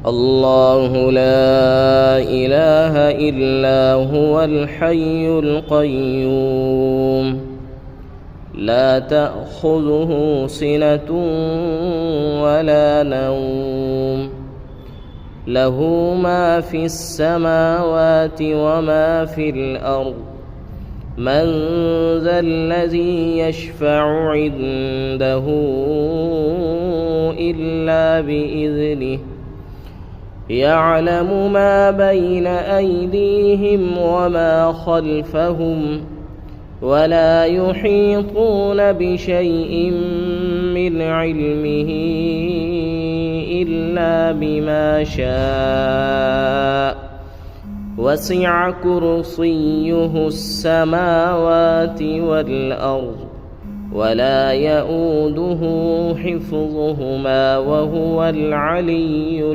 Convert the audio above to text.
الله لا إله إلا هو الحي القيوم لا تأخذه سنة ولا نوم له ما في السماوات وما في الأرض من ذا الذي يشفع عنده إلا بإذنه يعلم ما بين أيديهم وما خلفهم ولا يحيطون بشيء من علمه إلا بما شاء وسع كرسيه السماوات والأرض ولا يؤوده حفظهما وهو العلي